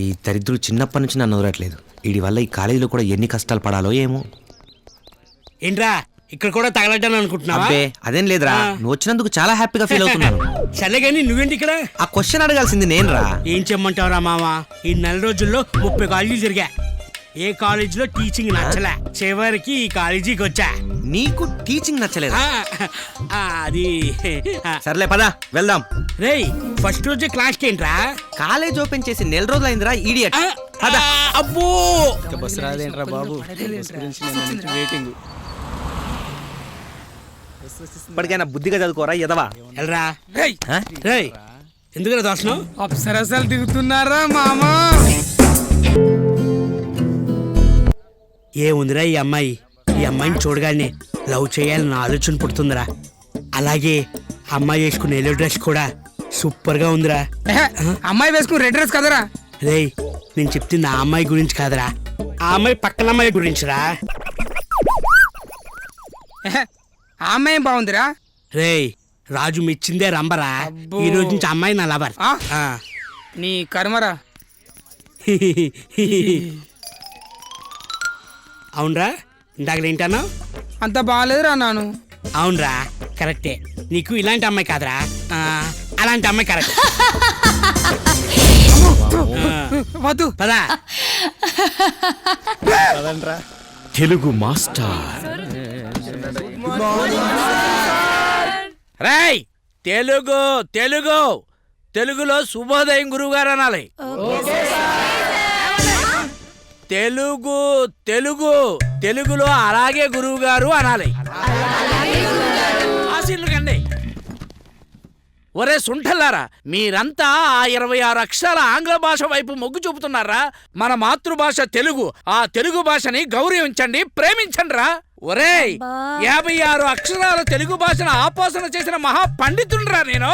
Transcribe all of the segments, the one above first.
ఈ దరిద్రుడు చిన్నప్పటి నుంచి నన్ను వదలట్లేదు. వీడి వల్ల ఈ కాలేజీలో కూడా ఎన్ని కష్టాలు పడాలో ఏమో. ఏంట్రా ఇక్కడ కూడా తగలడ్డాను అనుకుంటున్నావా? అబ్బే అదేం లేదురా, నువ్వు వచ్చినందుకు చాలా హ్యాపీగా ఫీల్ అవుతున్నాను. సరే గానీ నువ్వేంటి ఇక్కడ? ఆ క్వశ్చన్ అడగాల్సింది నేను రా. ఏం చెమ్మంటావురా మామ, ఈ నెల రోజుల్లో 30 కాలేజీలు తిరిగా, ఏ కాలేజీలో టీచింగ్ నచ్చలే, చివరికి ఈ కాలేజీకి వచ్చా. నీకు టీచింగ్ నచ్చలేదు? అది సర్లే పద వెళ్దాం. రేయ్ ఫస్ట్ రోజే క్లాస్ కి ఏంట్రా? కాలేజ్ ఓపెన్ చేసి నెల రోజులు అయిందిరా ఈడియట్. అబ్బో బస్ రాదేంట్రా బాబు, వెయిటింగ్. ఇప్పటికైనా బుద్ధిగా చదువుకోరా ఎదవా. వెళ్ళరా. రేయ్ ఎందుకు దోషం? అప్సరసలు దిగుతున్నారా మామా? ఏముందిరా ఈ అమ్మాయిని చూడగానే లవ్ చేయాలని ఆలోచన పుడుతుందిరా. అలాగే అమ్మాయి వేసుకున్న ఎల్లో డ్రెస్ కూడా సూపర్ గా ఉందిరా. అమ్మాయి వేసుకుని రెడ్ డ్రెస్ కదరా. రేయ్ నేను చెప్తుంది ఆ అమ్మాయి గురించి కాదురా, ఆ అమ్మాయి పక్కన అమ్మాయి గురించిరా. ఆ అమ్మాయి బాగుందిరా. రేయ్ రాజు మెచ్చిందే రంబరా, ఈ రోజు నుంచి అమ్మాయి నా లవర్. నీ కర్మరా. అవునరా, ఇందాక ఏంటన్నా? అంత బాగాలేదురా నాను. అవునరా కరెక్టే, నీకు ఇలాంటి అమ్మాయి కాదురా, అలాంటి అమ్మాయి కరెక్ట్. వద్దు పదా. తెలుగు మాస్టర్. రేయ్ తెలుగు తెలుగు తెలుగులో శుభోదయం గురువు గారు అనాలి. తెలుగు తెలుగు తెలుగులో అలాగే గురువు గారు అనాలి. ఆశీర్లు కండి. ఒరే సుంఠల్లారా, మీరంతా ఆ 26 అక్షరాల ఆంగ్ల భాష వైపు మొగ్గు చూపుతున్నారా? మన మాతృభాష తెలుగు, ఆ తెలుగు భాషని గౌరవించండి, ప్రేమించండి రా. ఒరేయ్ 56 అక్షరాల తెలుగు భాషను ఆపోసన చేసిన మహా పండితుడురా నేను.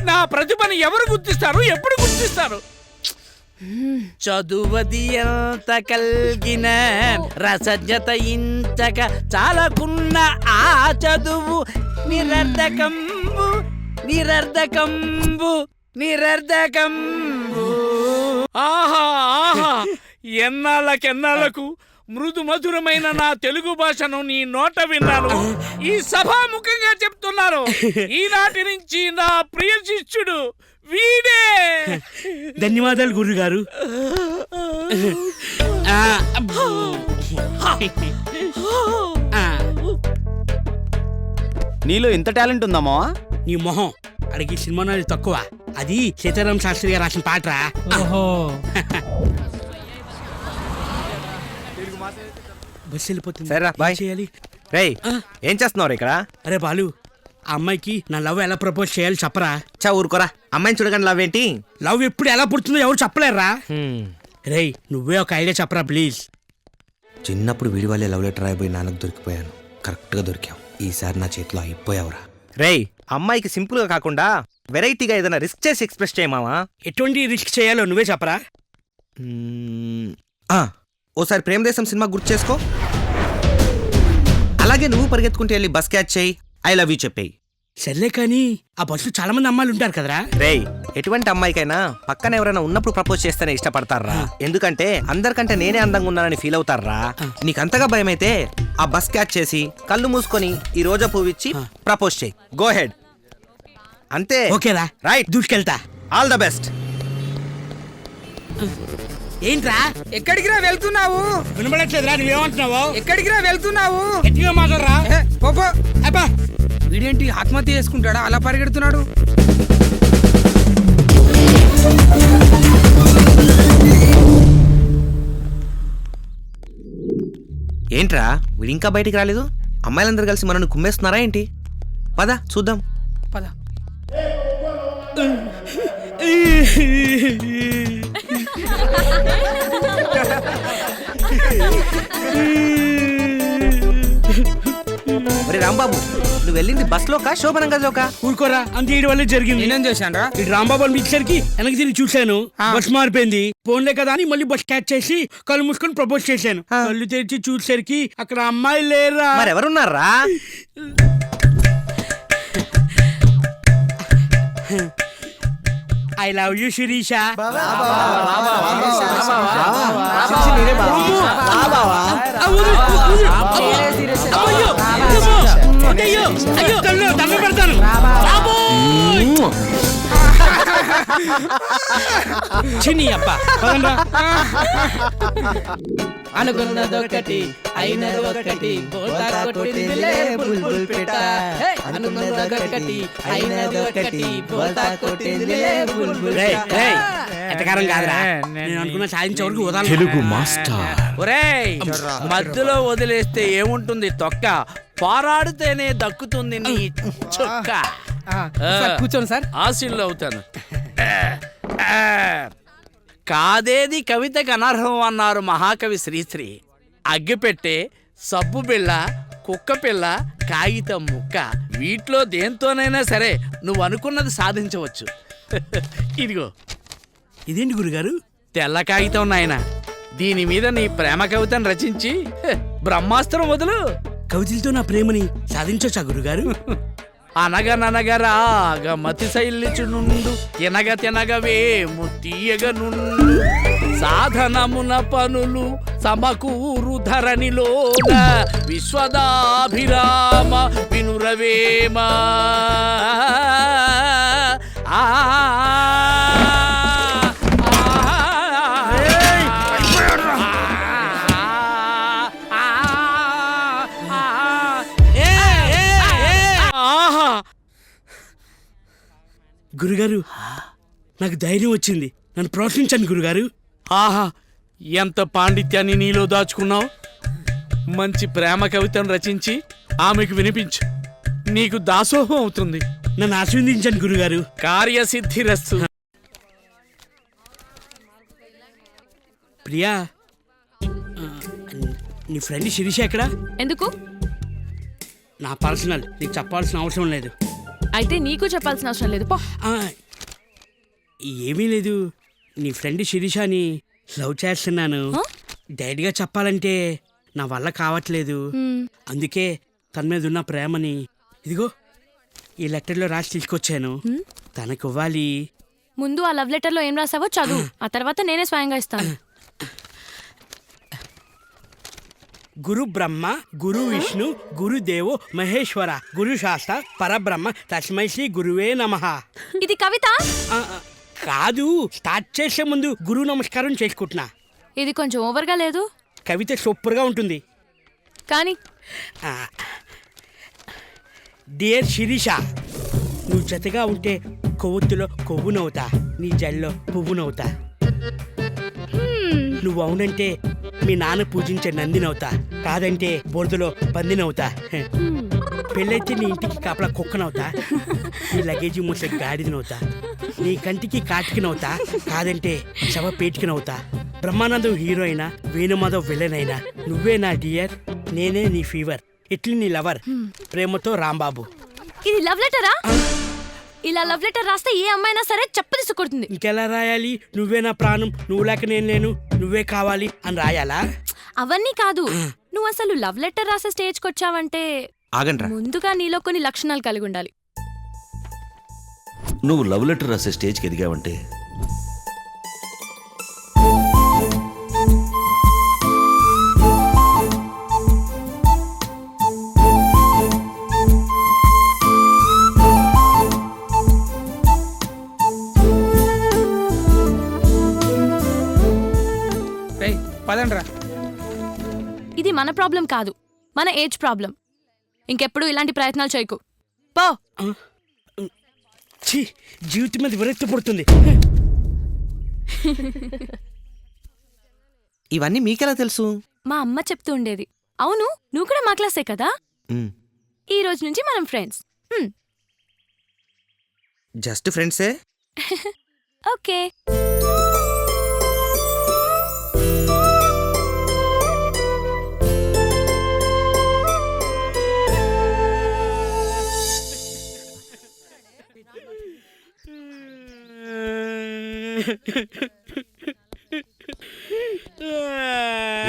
నా ప్రతిభని ఎవరు గుర్తిస్తారు, ఎప్పుడు గుర్తిస్తారు? చదువది ఎంత కల్గిన రసజ్ఞత ఇంచక చాలకున్న ఆ చదువు నిరర్ధకంబు నిరర్ధకంబు నిరర్ధకంబు. ఆహా ఆహా, ఎన్నాళ్ళకెన్నాళ్లకు మృదు మధురమైన నా తెలుగు భాషను నీ నోట విన్నాను. ఈ సభాముఖంగా చెప్తున్నాను, ఈనాటి నుంచి నా ప్రియ శిష్యుడు వీడే. ధన్యవాదాలు గురుగారు. నీలో ఇంత టాలెంట్ ఉందమ్మా? నీ మొహం అడిగి సినిమా నాది తక్కువ, అది సీతారాం శాస్త్రి గారు రాసిన పాటరా. బస్సు వెళ్ళిపోతుంది, సరేరా బాయ్. చేయాలి. రేయ్ ఏం చేస్తున్నావు ఇక్కడ? అరే బాలు, ఆ అమ్మాయికి నా లవ్ ఎలా ప్రపోజ్ చేయాలి చెప్పరా. చా ఊరుకోరా, అమ్మాయిని చూడగానే లవ్ ఏంటి? లవ్ ఎప్పుడు ఎలా పుడుతుందో ఎవరు చెప్పలేరా. రేయ్ నువ్వే ఒక ఐడియా చెప్పరా ప్లీజ్. చిన్నప్పుడు వీడి వాళ్ళే లవ్ లెటర్ రాయిపోయి నాన్నకు దొరికిపోయాను, కరెక్ట్గా దొరికావు. ఈసారి నా చేతిలో అయిపోయావురా. రేయ్ అమ్మాయికి సింపుల్ గా కాకుండా వెరైటీగా ఏదైనా రిస్క్ చేసి ఎక్స్ప్రెస్ చేయమావా. ఎటువంటి రిస్క్ చేయాలో నువ్వే చెప్పరా. ఓసారి ప్రేమదేశం సినిమా గుర్తు చేసుకో. అలాగే నువ్వు పరిగెత్తుకుంటూ వెళ్ళి బస్ క్యాచ్ చేయి, ఐ లవ్ యూ చెప్పేయి. సర్లే కానీ ఆ బస్సులో చాలా మంది అమ్మాయిలు ఉంటారు కదరా. రేయ్ ఎటువంటి అమ్మాయికైనా పక్కన ఎవరైనా ఉన్నప్పుడు ప్రపోజ్ చేస్తేనే ఇష్టపడతారా, ఎందుకంటే అందరికంటే నేనే అందంగా ఉన్నానని ఫీల్ అవుతారా. నీకు అంతగా భయం అయితే ఆ బస్ క్యాచ్ చేసి కళ్ళు మూసుకొని ఈ రోజా పువ్వు ఇచ్చి ప్రపోజ్ చేయి. Go head. అంతే. ఓకేరా, రైట్, దూసుకెళ్తా. All the best. ఏంట్రా ఎక్కడికి రా వెళ్తున్నావు? వినబడట్లేదురా, నువ్వేమంటున్నావు? ఎక్కడికి రా వెళ్తున్నావు? గట్టిగా మాట్లాడరా. పోపో. అబ్బా వీడేంటి ఆత్మహత్య చేసుకుంటాడా, అలా పరిగెడుతున్నాడు? ఏంట్రా వీడు ఇంకా బయటికి రాలేదు? అమ్మాయిలందరూ కలిసి మనల్ని కుమ్మేస్తున్నారా ఏంటి? పద చూద్దాం. పద. మరి రాంబాబు, నువ్వు వెళ్ళింది బస్ లోకా శోభనం గదిలోకా? ఊరుకోరా, అంత ఈడి వల్లే జరిగింది. నేనేం చేశాను రా? ఇటు రాంబాబు అనిపించరికి వెనక్కి తిరిగి చూశాను, బస్ మారిపోయింది. ఫోన్లే కదా అని మళ్ళీ బస్ క్యాచ్ చేసి కళ్ళు మూసుకొని ప్రపోజ్ చేశాను. కళ్ళు తెరిచి చూసేసరికి అక్కడ అమ్మాయి లేరా. మరి ఎవరున్నారా? I love you Sirisha. దండం పెడతాను. చిన్ని అప్ప పదండ్రా. అనుకున్నదొకటి అయినదొకటి బోల్తా కొట్టిందిలే బుల్బుల్ పిట్ట. అనుకున్నదొకటి అయినదొకటి బోల్తా కొట్టిందిలే బుల్బుల్ రేయ్, పిట్ట. రేయ్, ఎట్టకారం కాదురా. నేను అనుకున్న సాధించే వరకు వదలను. తెలుగు మాస్టర్ ఒరేయ్ మధ్యలో వదిలేస్తే ఏముంటుంది తొక్క, పోరాడితేనే దక్కుతుంది నీ చొక్క. సార్, కూర్చోండి సార్. ఆశీల్లో అవుతాను. కాదేది కవితకు అనర్హం అన్నారు మహాకవి శ్రీశ్రీ. అగ్గిపెట్టే, సబ్బు బిళ్ళ, కుక్క పిల్ల, కాగితం ముక్క, వీటిలో దేంతోనైనా సరే నువ్వు అనుకున్నది సాధించవచ్చు. ఇదిగో ఇదేంటి గురుగారు? తెల్ల కాగితం నాయన, దీని మీద నీ ప్రేమ కవితను రచించి బ్రహ్మాస్త్రం వదులు. కవితలతో నా ప్రేమని సాధించొచ్చా గురుగారు? అనగననగరాగ మతి శైలిచునుండు తినగ తినగవేము తీయగ నుండు సాధనమున పనులు సమకూరు ధరణిలోన విశ్వదాభిరామ వినురవేమ. గురుగారు నాకు ధైర్యం వచ్చింది, నన్ను ప్రోత్సహించండి గురుగారు. ఆహా, ఎంత పాండిత్యాన్ని నీలో దాచుకున్నావు. మంచి ప్రేమ కవితను రచించి ఆమెకు వినిపించు, నీకు దాసోహం అవుతుంది. నన్ను ఆశీర్వదించండి గురుగారు. కార్యసిద్ధిరస్తు. ప్రియా, నీ ఫ్రెండ్ శిరీష ఎక్కడా? ఎందుకు? నా పర్సనల్, నీకు చెప్పాల్సిన అవసరం లేదు. అయితే నీకు చెప్పాల్సిన అవసరం లేదు పో. ఆ, ఏమీ లేదు, నీ ఫ్రెండ్ శిరీషని లవ్ చేస్తున్నాను. ఆ? డైరెక్ట్గా చెప్పాలంటే నా వల్ల కావట్లేదు. అందుకే తన మీద ఉన్న ప్రేమని ఇదిగో ఈ లెటర్లో రాసి తీసుకొచ్చాను. తనకు ఇవ్వాలి. ముందు ఆ లవ్ లెటర్ లో ఏం రాసావో చదువు, ఆ తర్వాత నేనే స్వయంగా ఇస్తాను. గురు బ్రహ్మ గురు విష్ణు గురుదేవో మహేశ్వర గురు శాస్త్ర పరబ్రహ్మ తస్మై శ్రీ గురువే నమః. ఇది కవిత? కాదు, స్టార్ట్ చేసే ముందు గురు నమస్కారం చేసుకుంటున్నా. ఇది కొంచెం ఓవర్గా లేదు? కవిత సూపర్గా ఉంటుంది. కానీ డియర్ శిరీష, నువ్వు జతగా ఉంటే కొవ్వొత్తులో కొవ్వునవుతా, నీ జల్లో పువ్వునవుతా. నువ్వు అవునంటే మీ నాన్న పూజించే నందినవుతా, కాదంటే బోర్దులో పందినవుతా. పెళ్ళైతే నీ ఇంటికి కాపలా కుక్కనవుతా, నీ లగేజీ మూసే గాడిదనవుతా. నీ కంటికి కాటికినవుతా, కాదంటే శవ పేటికినవుతా. బ్రహ్మానందం హీరో అయినా, వేణుమాధవ్ విలన్ అయినా, నువ్వే నా డియర్, నేనే నీ ఫీవర్, ఇట్లీ నీ లవర్, ప్రేమతో రాంబాబు. ఇది లవ్ లెటరా? ఇలా లవ్ లెటర్ రాస్తే ఏ అమ్మాయినా సరే చెప్పు తీసుకొడుతుంది. ఇంకెలా రాయాలి? నువ్వే నా ప్రాణం, నువ్వు లేక నేను లేను, నువ్వే కావాలి అని రాయాలా? అవన్నీ కాదు, నువ్వు అసలు లవ్ లెటర్ రాసే స్టేజ్కి వచ్చావంటే ఆగండ్రా, ముందుగా నీలో కొన్ని లక్షణాలు కలిగి ఉండాలి. నువ్వు లవ్ లెటర్ రాసే స్టేజ్కి ఎదిగావంటే పదండ్రా. ఇది మన ప్రాబ్లం కాదు, మన ఏజ్ ప్రాబ్లం. ఇంకెప్పుడు ఇలాంటి ప్రయత్నాలు చేయకు, పో. ఛీ, జీవితం మీద విరక్తి పడుతుంది. ఇవన్నీ మీకెలా తెలుసు? మా అమ్మ చెప్తూ ఉండేది. అవును, నువ్వు కూడా మా క్లాసే కదా? ఈ రోజు నుంచి మనం ఫ్రెండ్స్. జస్ట్ ఫ్రెండ్సే. ఓకే.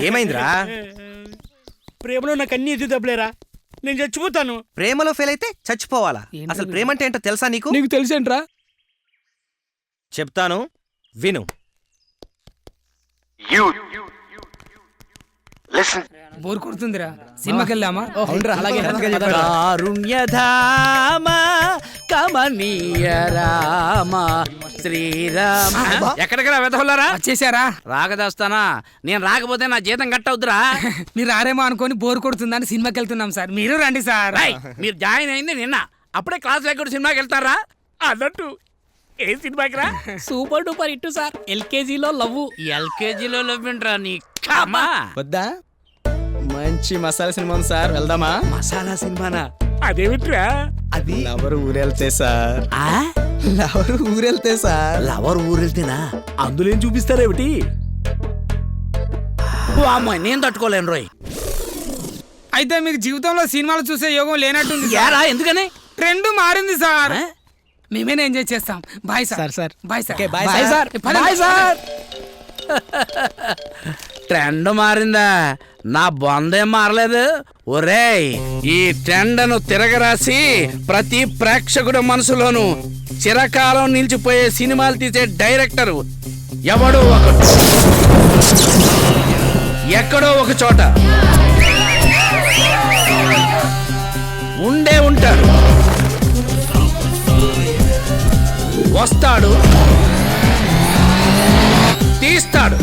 ఏమైందిరా? ప్రేమలో నాకు అన్ని ఎదురు దెబ్బలేరా, నేను చచ్చిపోతాను. ప్రేమలో ఫెయిల్ అయితే చచ్చిపోవాలా? అసలు ప్రేమ అంటే ఏంటో తెలుసా నీకు? నీకు తెలుసేంట్రా? చెప్తాను విను. బోర్ కొడుతుందిరా సినిమాకి వెళ్దామా? కారుణ్యధామ కమనీయ రామ శ్రీరామ. ఎక్కడికరా వెతహుల్లారా? వచ్చేసారా? రాగదాస్తానా? నేను రాకపోతే నా జీతం కట్టవుద్దురా. మీరు రారేమో అనుకొని బోర్ కొడుతుందని సినిమాకి వెళ్తున్నాం సార్, మీరు రండి సార్. రేయ్, మీరు జాయిన్ అయింది నిన్న, అప్పుడే క్లాస్ లేకుండా సినిమాకి వెళ్తారా? అన్నట్టు ఏ సినిమాకి రా? సూపర్ డూపర్ హిట్ సార్, ఎల్కేజీలో లవ్. ఎల్కేజీలో లవ్వింట్రా నీ కామా. వద్దా? మంచి మసాలా సినిమా ఉంది సార్, వెళ్దామా? మసాలా సినిమానా? అదేమిట్రా? అది లవర్ ఊరెళ్తే సార్. ఆ? లవర్ ఊరెళ్తే సార్. లవర్ ఊరెళ్తేనా? అందులో ఏం చూపిస్తారేమిటి? ఓ అమ్మాయి, నేను తట్టుకోలేను రోయ్. అయితే మీకు జీవితంలో సినిమాలు చూసే యోగం లేనట్టుంది సార్. యారా ఎందుకని? ట్రెండ్ మారింది సార్, ఆ? మేమేనా ఎంజాయ్ చేస్తాం. Bye sir. Sir. Bye sir. Okay, bye bye sir. పదండి. Bye sir. ట్రెండ్ మారిందా? నా బొందేం మారలేదు. ఒరేయ్, ఈ ట్రెండ్ను తిరగరాసి ప్రతి ప్రేక్షకుడి మనసులోనూ చిరకాలం నిలిచిపోయే సినిమాలు తీసే డైరెక్టరు ఎవడో ఒకడు ఎక్కడో ఒక చోట ఉండే ఉంటాడు. వస్తాడు, తీస్తాడు.